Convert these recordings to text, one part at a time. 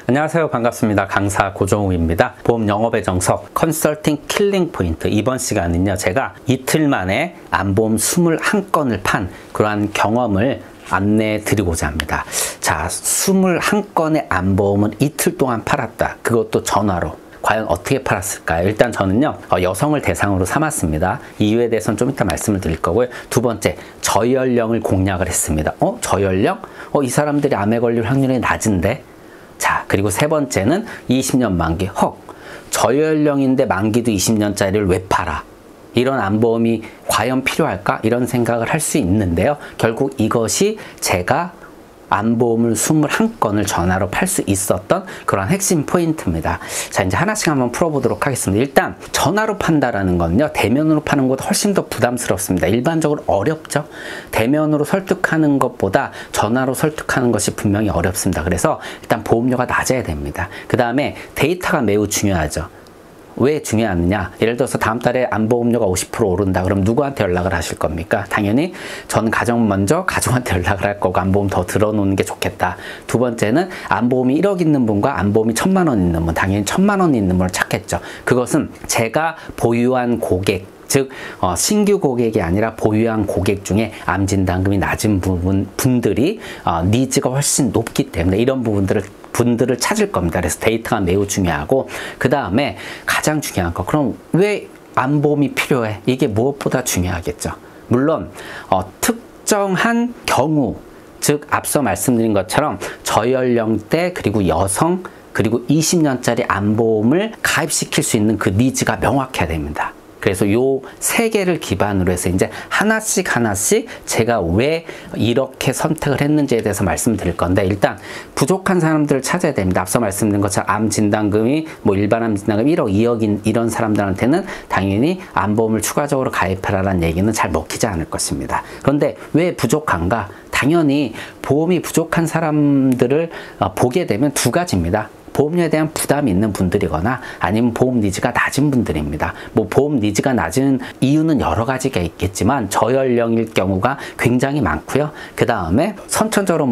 안녕하세요. 반갑습니다. 강사 고종욱입니다. 보험 영업의 정석 컨설팅 킬링 포인트. 이번 시간은요, 제가 이틀 만에 암보험 21건을 판 그러한 경험을 안내해 드리고자 합니다. 자, 21건의 암보험을 이틀 동안 팔았다. 그것도 전화로. 과연 어떻게 팔았을까요? 일단 저는요, 여성을 대상으로 삼았습니다. 이유에 대해서는 좀 이따 말씀을 드릴 거고요. 두 번째, 저연령을 공략을 했습니다. 저연령? 이 사람들이 암에 걸릴 확률이 낮은데? 자, 그리고 세 번째는 20년 만기. 저연령인데 만기도 20년짜리를 왜 팔아? 이런 암보험이 과연 필요할까? 이런 생각을 할 수 있는데요. 결국 이것이 제가 암보험을 21건을 전화로 팔 수 있었던 그런 핵심 포인트입니다. 자, 이제 하나씩 한번 풀어보도록 하겠습니다. 일단 전화로 판다라는 건요, 대면으로 파는 것보다 훨씬 더 부담스럽습니다. 일반적으로 어렵죠. 대면으로 설득하는 것보다 전화로 설득하는 것이 분명히 어렵습니다. 그래서 일단 보험료가 낮아야 됩니다. 그 다음에 데이터가 매우 중요하죠. 왜 중요하느냐? 예를 들어서 다음 달에 암보험료가 50% 오른다. 그럼 누구한테 연락을 하실 겁니까? 당연히 전 먼저 가족한테 연락을 할 거고, 암보험 더 들어놓는 게 좋겠다. 두 번째는 암보험이 1억 있는 분과 암보험이 1,000만 원 있는 분, 당연히 1,000만 원 있는 분을 찾겠죠. 그것은 제가 보유한 고객, 즉 신규 고객이 아니라 보유한 고객 중에 암 진단금이 낮은 분들이 니즈가 훨씬 높기 때문에 이런 분들을 찾을 겁니다. 그래서 데이터가 매우 중요하고, 그 다음에 가장 중요한 거, 그럼 왜 암보험이 필요해? 이게 무엇보다 중요하겠죠. 물론 특정한 경우, 즉 앞서 말씀드린 것처럼 저연령대, 그리고 여성, 그리고 20년짜리 암보험을 가입시킬 수 있는 그 니즈가 명확해야 됩니다. 그래서 요 세 개를 기반으로 해서 이제 하나씩 제가 왜 이렇게 선택을 했는지에 대해서 말씀드릴 건데, 일단 부족한 사람들을 찾아야 됩니다. 앞서 말씀드린 것처럼 암 진단금이 일반 암 진단금 1억, 2억인 이런 사람들한테는 당연히 암보험을 추가적으로 가입하라는 얘기는 잘 먹히지 않을 것입니다. 그런데 왜 부족한가? 당연히 보험이 부족한 사람들을 보게 되면 두 가지입니다. 보험료에 대한 부담이 있는 분들이거나 아니면 보험 니즈가 낮은 분들입니다. 보험 니즈가 낮은 이유는 여러 가지가 있겠지만 저연령일 경우가 굉장히 많고요. 그 다음에 선천적으로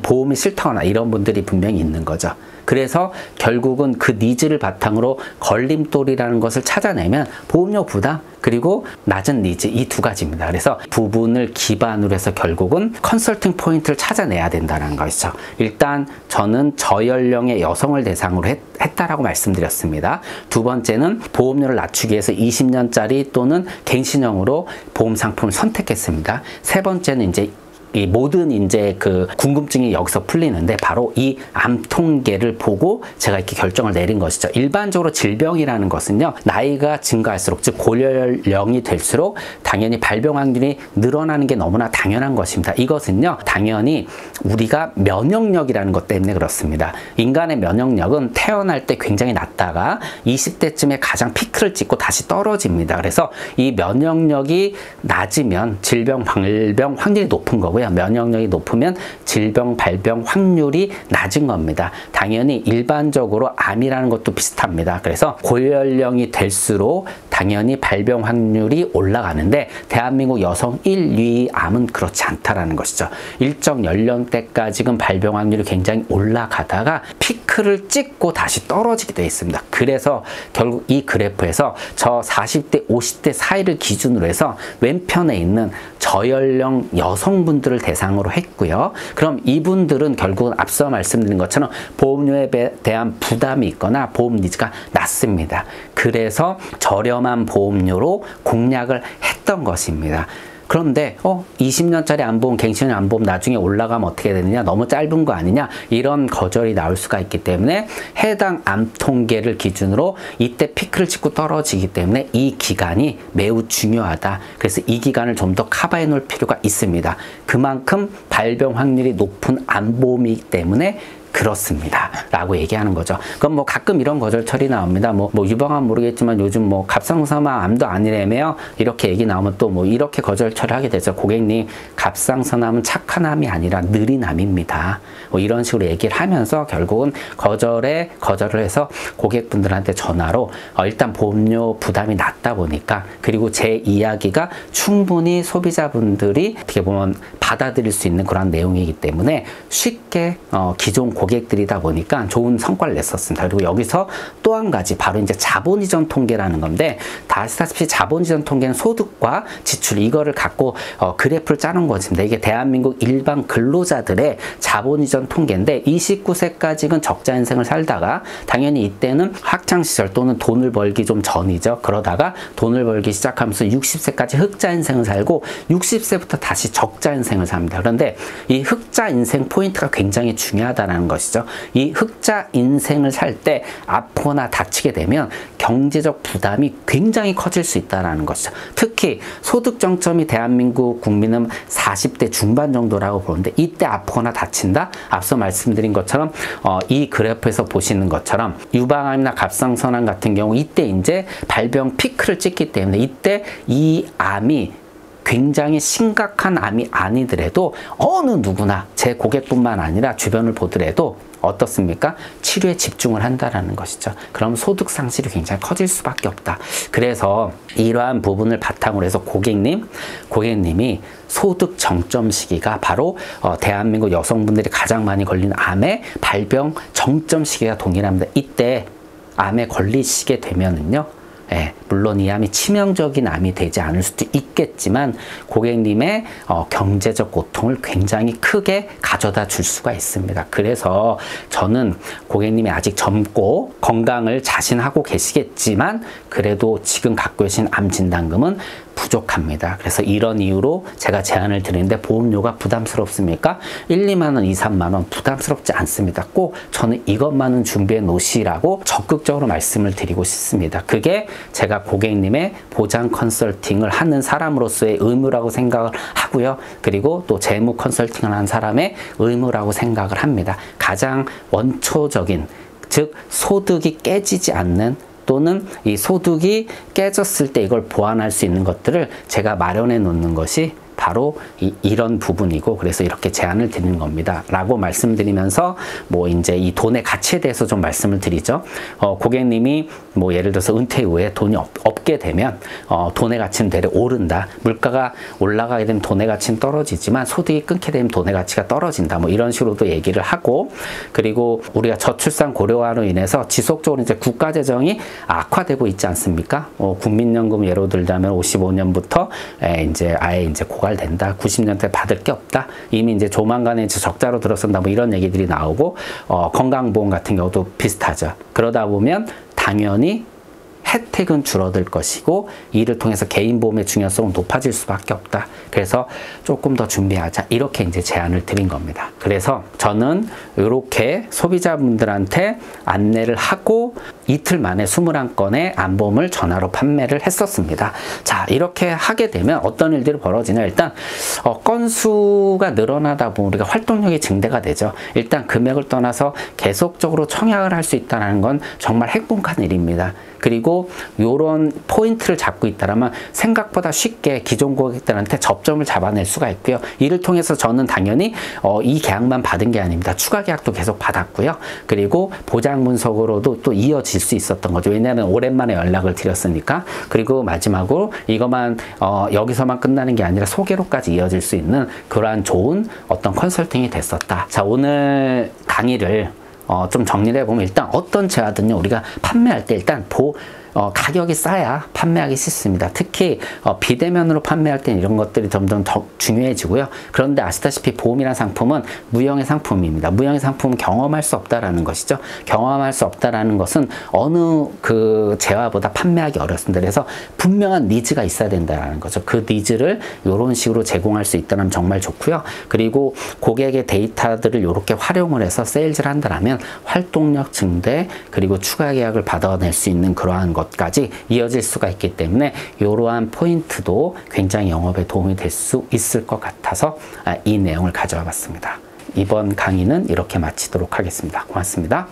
보험이 싫다거나 이런 분들이 분명히 있는 거죠. 그래서 결국은 그 니즈를 바탕으로 걸림돌이라는 것을 찾아내면 보험료 부담, 그리고 낮은 니즈, 이 두 가지입니다. 그래서 부분을 기반으로 해서 결국은 컨설팅 포인트를 찾아내야 된다는 것이죠. 일단 저는 저연령의 여성을 대상으로 했다라고 말씀드렸습니다. 두 번째는 보험료를 낮추기 위해서 20년짜리 또는 갱신형으로 보험 상품을 선택했습니다. 세 번째는 이제 이 모든 그 궁금증이 여기서 풀리는데, 바로 이 암 통계를 보고 제가 이렇게 결정을 내린 것이죠. 일반적으로 질병이라는 것은요, 나이가 증가할수록, 즉 고연령이 될수록 당연히 발병 확률이 늘어나는 게 너무나 당연한 것입니다. 이것은요, 당연히 우리가 면역력이라는 것 때문에 그렇습니다. 인간의 면역력은 태어날 때 굉장히 낮다가 20대쯤에 가장 피크를 찍고 다시 떨어집니다. 그래서 이 면역력이 낮으면 질병, 발병 확률이 높은 거고요. 면역력이 높으면 질병, 발병 확률이 낮은 겁니다. 당연히 일반적으로 암이라는 것도 비슷합니다. 그래서 고연령이 될수록 당연히 발병 확률이 올라가는데, 대한민국 여성 1, 2위 암은 그렇지 않다라는 것이죠. 일정 연령대까지는 발병 확률이 굉장히 올라가다가 피크를 찍고 다시 떨어지게 되어 있습니다. 그래서 결국 이 그래프에서 저 40대, 50대 사이를 기준으로 해서 왼편에 있는 저연령 여성분들을 대상으로 했고요. 그럼 이분들은 결국은 앞서 말씀드린 것처럼 보험료에 대한 부담이 있거나 보험 니즈가 낮습니다. 그래서 저렴한 보험료로 공략을 했던 것입니다. 그런데 20년짜리 암보험, 갱신형 암보험 나중에 올라가면 어떻게 되느냐, 너무 짧은 거 아니냐, 이런 거절이 나올 수가 있기 때문에 해당 암 통계를 기준으로 이때 피크를 찍고 떨어지기 때문에 이 기간이 매우 중요하다. 그래서 이 기간을 좀 더 커버해 놓을 필요가 있습니다. 그만큼 발병 확률이 높은 암보험이기 때문에 그렇습니다 라고 얘기하는 거죠. 그럼 가끔 이런 거절 처리 나옵니다. 유방암 모르겠지만 요즘 갑상선암 암도 아니래매요, 이렇게 얘기 나오면 또 이렇게 거절 처리하게 되죠. 고객님, 갑상선암은 착한 암이 아니라 느린 암입니다. 이런 식으로 얘기를 하면서 결국은 거절을 해서 고객분들한테 전화로 일단 보험료 부담이 낮다 보니까, 그리고 제 이야기가 충분히 소비자분들이 어떻게 보면 받아들일 수 있는 그런 내용이기 때문에 쉽게 기존 고객들이다 보니까 좋은 성과를 냈었습니다. 그리고 여기서 또 한 가지 바로 이제 자본이전 통계라는 건데, 다 아시다시피 자본이전 통계는 소득과 지출 이거를 갖고 그래프를 짜는 것입니다. 이게 대한민국 일반 근로자들의 자본이전 통계인데 29세까지는 적자 인생을 살다가 당연히 이때는 학창시절 또는 돈을 벌기 좀 전이죠. 그러다가 돈을 벌기 시작하면서 60세까지 흑자 인생을 살고 60세부터 다시 적자 인생을 삽니다. 그런데 이 흑자 인생 포인트가 굉장히 중요하다는 것이죠. 이 흑자 인생을 살 때 아프거나 다치게 되면 경제적 부담이 굉장히 커질 수 있다는 것이죠. 특히 소득 정점이 대한민국 국민은 40대 중반 정도라고 보는데 이때 아프거나 다친다? 앞서 말씀드린 것처럼 이 그래프에서 보시는 것처럼 유방암이나 갑상선암 같은 경우 이때 이제 발병 피크를 찍기 때문에 이때 이 암이 굉장히 심각한 암이 아니더라도 어느 누구나 제 고객뿐만 아니라 주변을 보더라도 어떻습니까? 치료에 집중을 한다라는 것이죠. 그럼 소득 상실이 굉장히 커질 수밖에 없다. 그래서 이러한 부분을 바탕으로 해서 고객님이 소득 정점 시기가 바로 대한민국 여성분들이 가장 많이 걸리는 암의 발병 정점 시기가 동일합니다. 이때 암에 걸리시게 되면은요, 물론 이 암이 치명적인 암이 되지 않을 수도 있겠지만 고객님의 경제적 고통을 굉장히 크게 가져다 줄 수가 있습니다. 그래서 저는 고객님이 아직 젊고 건강을 자신하고 계시겠지만 그래도 지금 갖고 계신 암 진단금은 부족합니다. 그래서 이런 이유로 제가 제안을 드리는데 보험료가 부담스럽습니까? 1, 2만 원, 2, 3만 원 부담스럽지 않습니다. 꼭 저는 이것만은 준비해 놓으시라고 적극적으로 말씀을 드리고 싶습니다. 그게 제가 고객님의 보장 컨설팅을 하는 사람으로서의 의무라고 생각을 하고요. 그리고 또 재무 컨설팅을 하는 사람의 의무라고 생각을 합니다. 가장 원초적인, 즉 소득이 깨지지 않는 또는 이 소득이 깨졌을 때 이걸 보완할 수 있는 것들을 제가 마련해 놓는 것이 바로 이런 부분이고, 그래서 이렇게 제안을 드리는 겁니다 라고 말씀드리면서 뭐 이제 이 돈의 가치에 대해서 좀 말씀을 드리죠. 고객님이 뭐 예를 들어서 은퇴 후에 돈이 없게 되면 돈의 가치는 되려 오른다, 물가가 올라가게 되면 돈의 가치는 떨어지지만 소득이 끊게 되면 돈의 가치가 떨어진다, 뭐 이런 식으로도 얘기를 하고, 그리고 우리가 저출산 고령화로 인해서 지속적으로 이제 국가 재정이 악화되고 있지 않습니까? 국민연금 예로 들자면 55년부터 이제 아예 이제 고갈된다, 90년대 받을 게 없다, 이미 이제 조만간에 이제 적자로 들어선다, 뭐 이런 얘기들이 나오고, 건강보험 같은 경우도 비슷하죠. 그러다 보면 당연히 혜택은 줄어들 것이고 이를 통해서 개인보험의 중요성은 높아질 수밖에 없다. 그래서 조금 더 준비하자, 이렇게 이제 제안을 드린 겁니다. 그래서 저는 이렇게 소비자분들한테 안내를 하고 이틀 만에 21건의 암보험을 전화로 판매를 했었습니다. 자, 이렇게 하게 되면 어떤 일들이 벌어지냐, 일단 건수가 늘어나다 보면 우리가 활동력이 증대가 되죠. 일단 금액을 떠나서 계속적으로 청약을 할 수 있다는 건 정말 행복한 일입니다. 그리고 이런 포인트를 잡고 있다면 생각보다 쉽게 기존 고객들한테 접점을 잡아낼 수가 있고요. 이를 통해서 저는 당연히 이 계약만 받은 게 아닙니다. 추가 계약도 계속 받았고요. 그리고 보장 분석으로도 또 이어질 수 있었던 거죠. 왜냐하면 오랜만에 연락을 드렸으니까. 그리고 마지막으로 이것만 여기서만 끝나는 게 아니라 소개로까지 이어질 수 있는 그러한 좋은 어떤 컨설팅이 됐었다. 자, 오늘 강의를 좀 정리를 해보면 일단 어떤 제화든요, 우리가 판매할 때 일단 가격이 싸야 판매하기 쉽습니다. 특히 비대면으로 판매할 때는 이런 것들이 점점 더 중요해지고요. 그런데 아시다시피 보험이라는 상품은 무형의 상품입니다. 무형의 상품은 경험할 수 없다라는 것이죠. 경험할 수 없다라는 것은 어느 그 재화보다 판매하기 어렵습니다. 그래서 분명한 니즈가 있어야 된다는 거죠. 그 니즈를 이런 식으로 제공할 수 있다면 정말 좋고요. 그리고 고객의 데이터들을 이렇게 활용을 해서 세일즈를 한다면 활동력 증대, 그리고 추가 계약을 받아낼 수 있는 그러한 것까지 이어질 수가 있기 때문에 이러한 포인트도 굉장히 영업에 도움이 될 수 있을 것 같아서 이 내용을 가져와 봤습니다. 이번 강의는 이렇게 마치도록 하겠습니다. 고맙습니다.